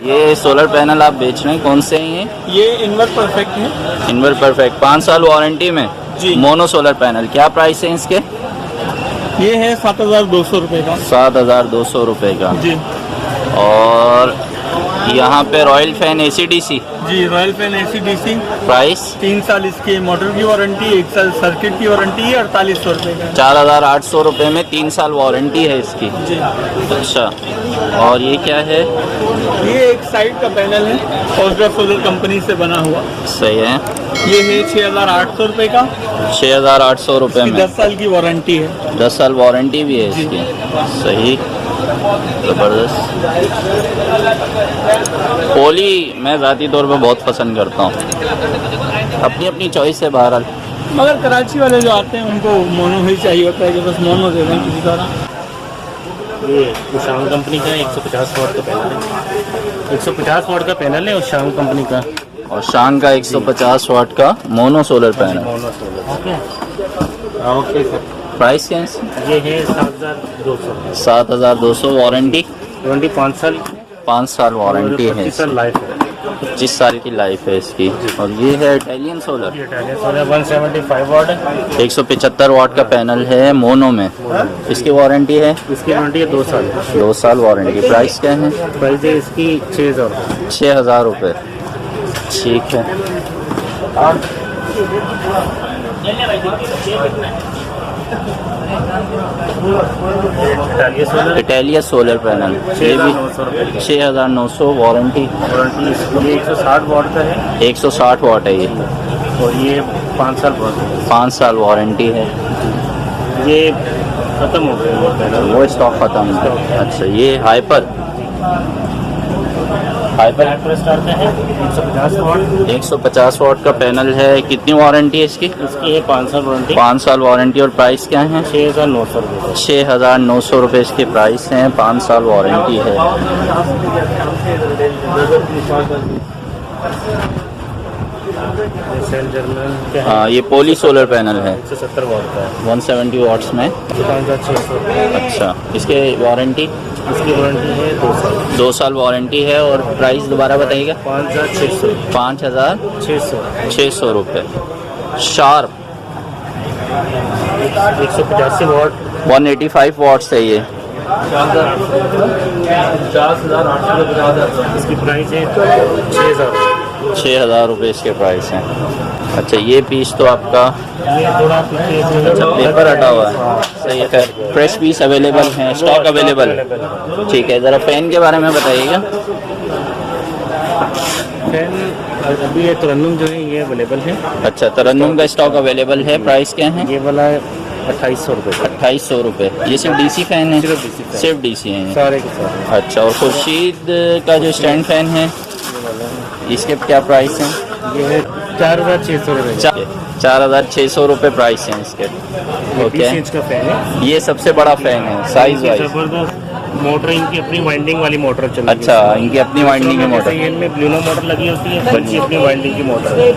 ये solar panel आप बेच रहे हैं, कौन से हैं ये इनवर परफेक्ट है। इनवर परफेक्ट 5 साल वारंटी में जी। मोनो सोलर पैनल, क्या प्राइस है इसके? ये है 7,200 रुपये का। 7,200 रुपये का। जी। और यहाँ पे रॉयल फैन ACDC जी, रॉयल फैन ACDC प्राइस 3 साल इसकी मोटर की वारंटी, 1 साल सर्किट की वारंटी है, 4800 रुपये का। 4,800 रुपये में 3 साल वारंटी है इसकी। जी। अच्छा, और ये क्या है? ये एक साइड का पैनल है, ऑस्ट्रा सोलर कंपनी से बना हुआ। सही है। ये है 6,800 रुपये का। 6,800 रुपये में 10 साल की वारंटी है। 10 साल वारंटी भी है इसकी। सही, ज़बरदस्त। पोली मैं ज़ाती तौर पे बहुत पसंद करता हूँ, अपनी अपनी चॉइस है बहरहाल। मगर कराची वाले जो आते हैं उनको मोनो ही चाहिए होता है कि बस मोनो दे दें किसी तरह। ये उशांग कंपनी का 150 वाट का पैनल है। 150 वाट का पैनल है उशांग कंपनी का। और शान का 150 वाट का mono solar panel. Mono solar. Okay sir. Price क्या है इसकी? ये है 7,200। 7,200 वारंटी 25 साल 5 साल वारंटी है। 25 साल लाइफ है। 25 साल की लाइफ है इसकी। और ये है इटालियन सोलर, ये इटालियन सोलर 175 वाट है। 175 वाट का पैनल है मोनो में। इसकी वारंटी है? इसकी वारंटी है 2 साल। 2 साल वारंटी। प्राइस क्या है? प्राइस है इसकी 6,000। 6,000 रुपये। ठीक है। Italian solar Italian solar panel, ये भी 6,900 वारंटी। वारंटी इसकी 160 वाट का है। 160 वाट है ये। और ये 5 साल वारंटी। 5 साल वारंटी है। ये खत्म हो गया वो पैनल। वो स्टॉक खत्म है। अच्छा, ये हाइपर स्टार का है 150 वाट। 150 वाट का पैनल है। कितनी वारंटी है इसकी? इसकी है 5 साल वारंटी। 5 साल वारंटी। और प्राइस क्या है? 6,900 रुपये। 6,900 रुपये इसके प्राइस हैं। 5 साल वारंटी है। हाँ, ये पोली सोलर पैनल है। 170 वाट का है। 170 वाट्स में। 5,600। अच्छा, इसके वारंटी? इसकी वारंटी है 2 साल। 2 साल वारंटी है। और प्राइस दोबारा बताइएगा? 5,600। 5,600 रुपये। शार्प 185 वाट। 185 वाट्स है ये। 50,850। इसकी प्राइस है 6,000। 6,000 रुपये इसके प्राइस हैं। अच्छा, ये पीस तो आपका ये थोड़ा अच्छा पेपर हटा हुआ है। सही है। फ्रेश पीस अवेलेबल हैं, स्टॉक अवेलेबल है। ठीक है, ज़रा फ़ैन के बारे में बताइएगा। फैन अभी ये तरन्नुम जो है ये अवेलेबल है। अच्छा, तरन्नुम का स्टॉक अवेलेबल है। प्राइस क्या है? ये वाला 2,800 रुपये। 2,800 रुपये। ये सिर्फ DC फ़ैन है? सिर्फ DC फैन। सिर्फ DC हैं ये। सारे के सारे। अच्छा, और खुर्शीद का जो स्टैंड फ़ैन है इसके क्या प्राइस हैं? ये है 4,600 रुपये। 4,600 रुपये प्राइस हैं इसके। 20 इंच का फैन है। ये सबसे बड़ा फ़ैन है साइज़ वाइज। जबरदस्त मोटर, इनकी अपनी वाइंडिंग वाली मोटर चल रही है। अच्छा, इनकी अपनी वाइंडिंग की मोटर। ये इनमें ब्लूनो मोटर लगी होती है, इनकी अपनी वाइंडिंग की मोटर है।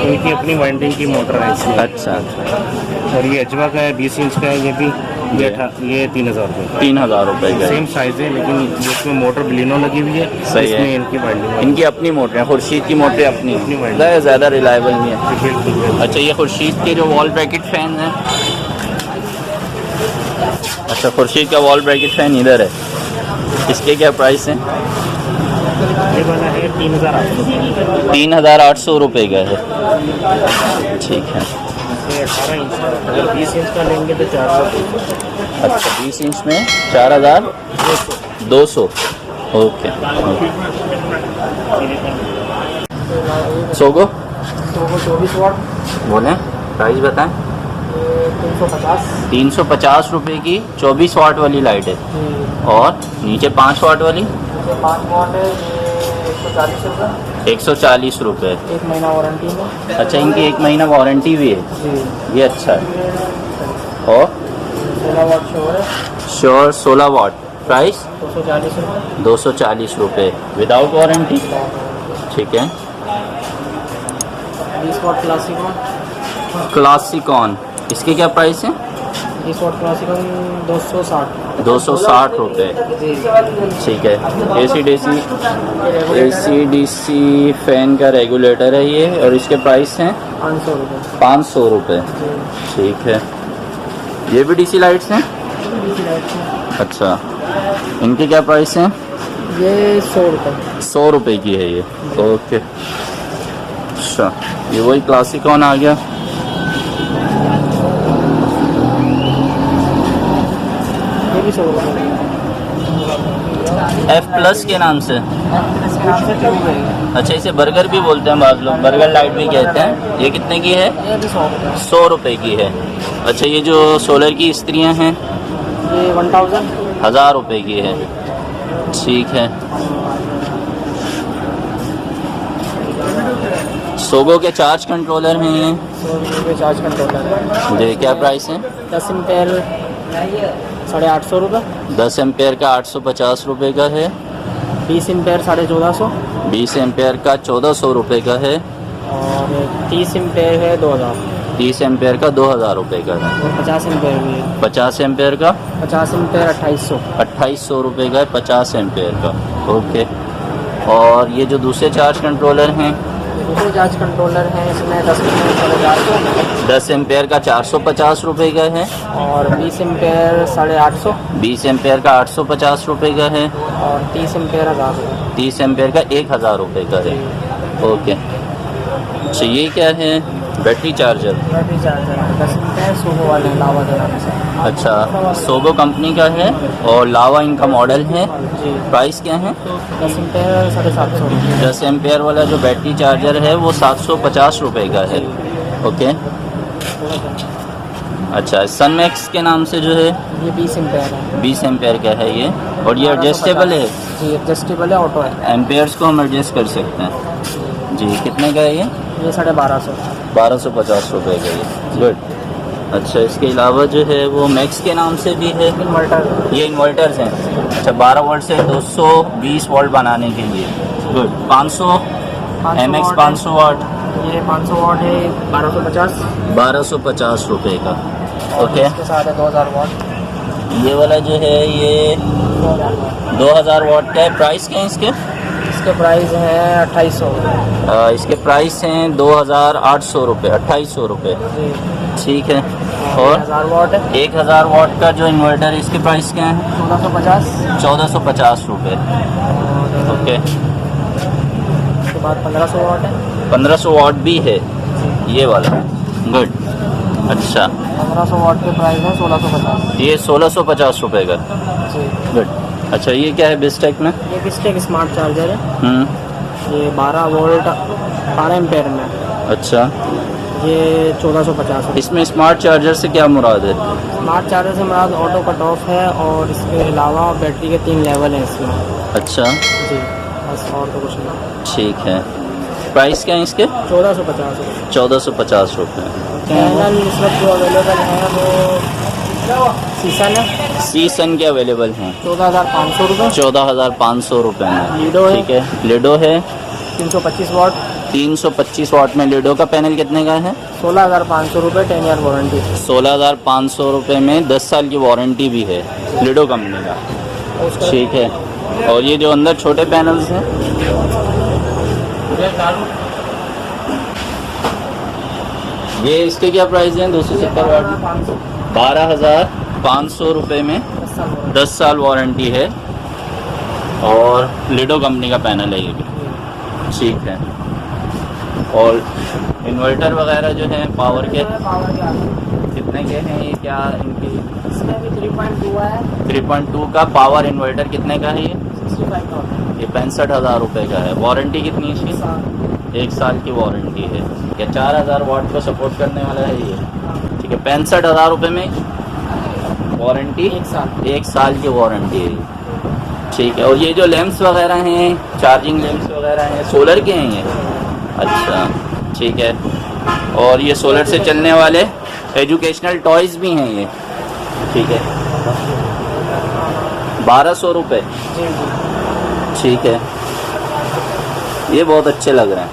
इनकी अपनी वाइंडिंग की मोटर है इसमें। अच्छा, और ये अजवा का है 20 इंच का है। ये भी ये 3,000 रुपये। 3,000 रुपये का है। सेम साइज़ है, लेकिन इसमें मोटर ब्लिनो लगी हुई है। सही है। इसमें इनकी वाइंडिंग इनकी अपनी मोटर है। खुर्शीद की मोटर अपनी वाइंडिंग। ज़्यादा रिलायबल नहीं है। बिल्कुल। अच्छा, ये खुर्शीद के जो वॉल ब्रैकेट फ़ैन है। अच्छा, खुर्शीद का वॉल ब्रैकेट फ़ैन इधर है। इसके क्या प्राइस हैं? ये वाला है 3,800। 3,800 रुपये का है। ठीक है। ये 18 इंच का, अगर 20 इंच का लेंगे तो 4,200। अच्छा, 20 इंच में 4,200। ओके। सोगो 24 वाट बोलें, प्राइस बताएं। 350। 350 रुपये की 24 वाट वाली लाइट है। और नीचे 5 वाट वाली 5 वाट है, ये 140 रुपये। 140 रुपये। 1 महीना वारंटी में। अच्छा, इनकी 1 महीना वारंटी भी है। जी। ये अच्छा है। और 16 वाट शोर है। श्योर 16 वाट। प्राइस 240 रुपये। 240 रुपये विदाउट वारंटी। ठीक है। 20 वाट क्लासिक क्लासिकॉन, इसके क्या प्राइस है? इस वॉट क्लासिकल 260। 260 रुपये। जी। ठीक है। AC/DC फ़ैन का रेगुलेटर है ये, और इसके प्राइस हैं 500 रुपये। 500 रुपये। ठीक है। ये भी DC लाइट्स हैं? अच्छा, इनके क्या प्राइस हैं? ये 100 रुपये। 100 रुपये की है ये। ओके। अच्छा, ये वही क्लासिकॉन आ गया। ये भी 100 रुपये। F+ के नाम से। इसके नाम से ट्यूब है। अच्छा, इसे बर्गर भी बोलते हैं बाद लोग, बर्गर लाइट भी कहते हैं। ये कितने की है? ये भी 100 रुपये। 100 रुपये की है। अच्छा, ये जो सोलर की स्त्रियाँ हैं ये 1000। 1000 रुपये की है। ठीक है। सोगो के चार्ज कंट्रोलर हैं ये। 100 रुपये चार्ज कंट्रोलर। ये क्या प्राइस है? 10 एम्पेयर 850 रुपये। 10 एम्पेयर का 850 रुपये का है। 20 एम्पेयर 1450। 20 एम्पेयर का 1400 रुपये का है। और 30 एम्पेयर है 2000। 30 एम्पेयर का 2000 रुपये का है। और 50 एम्पेयर भी है। 50 एम्पेयर का 50 एम्पेयर 2800। 2800 रुपये का है 50 एम्पेयर का। ओके। और ये जो दूसरे चार्ज कंट्रोलर हैं, दूसरे चार्ज कंट्रोलर हैं इसमें 10 एम्पेयर 450। 10 एम्पेयर का 450 रुपये का है। और 20 एम्पेयर 850। 20 एम्पेयर का 850 रुपये का है। और 30 एम्पेयर 1000 रुपये। 30 एम्पेयर का 1000 रुपये का है। ओके। अच्छा, ये क्या है? Battery charger. Battery charger 10 ampere Sogou वाले लावा जलाने से। अच्छा, सोगो कंपनी का है और लावा इनका मॉडल है। जी। प्राइस क्या है? 10 एम्पेयर 750 रुपये। 10 एम्पेयर वाला जो बैटरी चार्जर है वो 750 रुपये का है। ओके। अच्छा, सनमैक्स के नाम से जो है ये 20 एम्पेयर है। 20 एम्पेयर का है ये, और ये एडजस्टेबल है। जी, एडजस्टेबल है, ऑटो है। एम्पेयर्स को हम एडजस्ट कर सकते हैं। जी, कितने का है ये? ये 1250। 1250 रुपये का ये। गुड। अच्छा, इसके अलावा जो है वो मैक्स के नाम से भी है। इन्वर्टर। ये इन्वर्टर्स हैं। अच्छा, 12 वोल्ट से 220 वोल्ट बनाने के लिए। गुड। 500 MX 500 वाट। ये 500 वाट है 1250। 1250 रुपये का। ओके। इसके साथ है 2000 वाट। ये वाला जो है ये 2000 वाट का है। प्राइस क्या है इसके? इसके प्राइस है 2800। इसके प्राइस हैं 2800 रुपये। 2800 रुपये। जी। ठीक है। और 1000 वाट है 1000 वाट का जो इन्वर्टर है इसके प्राइस क्या है? 1450। 1450 रुपये। ओके। उसके बाद 1500 वाट है। 1500 वाट भी है ये वाला। गुड। अच्छा, 1500 वाट के प्राइस है 1650। ये 1650 रुपये का। जी। गुड। अच्छा, ये क्या है बिस्टेक में? ये किसटेक स्मार्ट चार्जर है। ये 12 वोल्ट 12 एम्पेयर में। अच्छा, ये 1450 है। इसमें स्मार्ट चार्जर से क्या मुराद है? स्मार्ट चार्जर से मुराद ऑटो कट ऑफ है, और इसके अलावा बैटरी के 3 लेवल हैं इसमें। अच्छा। जी, बस और तो कुछ नहीं। ठीक है। प्राइस क्या है इसके? 1450 है। 1450 रुपये। पैनल इस वक्त जो अवेलेबल है वो सीसन है। सीसन के अवेलेबल हैं 14,500 रुपये। 14,500 रुपये में। लीडो है। ठीक है। लीडो है 325 वाट। 325 वाट में। लीडो का पैनल कितने का है? 16,500 रुपये 10 ईयर वारंटी। 16,500 रुपये में 10 साल की वारंटी भी है लीडो कंपनी का। उसका ठीक है। और ये जो अंदर छोटे पैनल्स हैं ये इसके क्या प्राइस हैं? 270 वाट 12,500 रुपये में 10 साल वारंटी है, और लीडो कंपनी का पैनल है ये भी। ठीक है। और इन्वर्टर वगैरह जो है पावर के कितने के हैं ये? क्या इनकी? इसमें भी 3.2 है। 3.2 का पावर इन्वर्टर कितने का है ये? 65,000। ये 65,000 रुपये का है। वारंटी कितनी है इसकी? 1 साल की वारंटी है। क्या 4000 वाट को सपोर्ट करने वाला है ये? ठीक है। 65,000 रुपये में वारंटी 1 साल की वारंटी है ये। ठीक है। और ये जो लैंप्स वगैरह हैं, चार्जिंग लैंप्स वगैरह हैं, सोलर के हैं ये? अच्छा, ठीक है। और ये सोलर से चलने वाले एजुकेशनल टॉयज़ भी हैं ये? ठीक है। 1200 रुपये। ठीक है। ये बहुत अच्छे लग रहे हैं,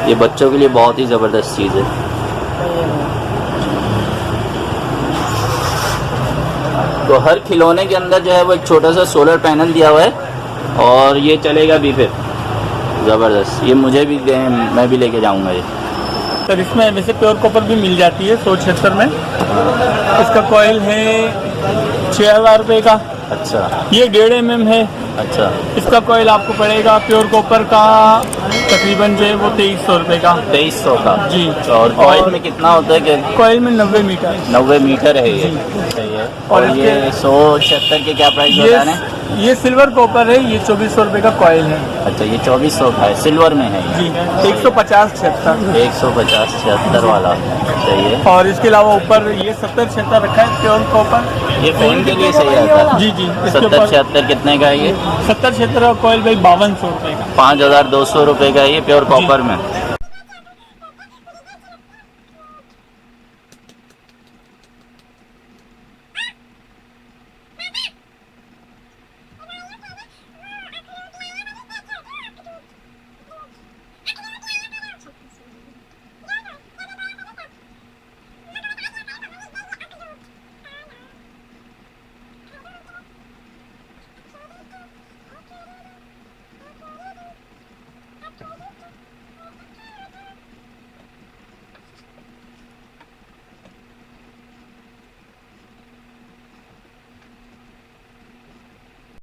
ये बच्चों के लिए बहुत ही ज़बरदस्त चीज़ है। तो हर खिलौने के अंदर जो है वो एक छोटा सा सोलर पैनल दिया हुआ है और ये चलेगा भी फिर ज़बरदस्त। ये मुझे भी दें, मैं भी लेके जाऊंगा ये। सर इसमें वैसे प्योर कॉपर भी मिल जाती है 176 में। इसका कॉइल है 6,000 रुपये का। अच्छा ये 1.5 mm है। अच्छा इसका कॉइल आपको पड़ेगा प्योर कॉपर का तकरीबन जो है वो 2300 रुपये का। 2300 का जी। और कॉइल में कितना होता है कि कॉइल में 90 मीटर। 90 मीटर है ये। सही है। और और ये इसके- 176 के क्या प्राइस बता रहे हैं? ये सिल्वर कॉपर है, ये 2400 रुपये का कॉइल है। अच्छा ये 2400 का है, सिल्वर में है ये। जी 150-76। 150-76 वाला। सही है। और इसके अलावा ऊपर ये 70-76 रखा है प्योर कॉपर। ये फ़ोन के लिए सही आता है। जी जी इसके 70-76 कितने का है ये? 70-76 का कॉइल भाई 5200 रुपये का। 5200 रुपये का है ये प्योर कॉपर में।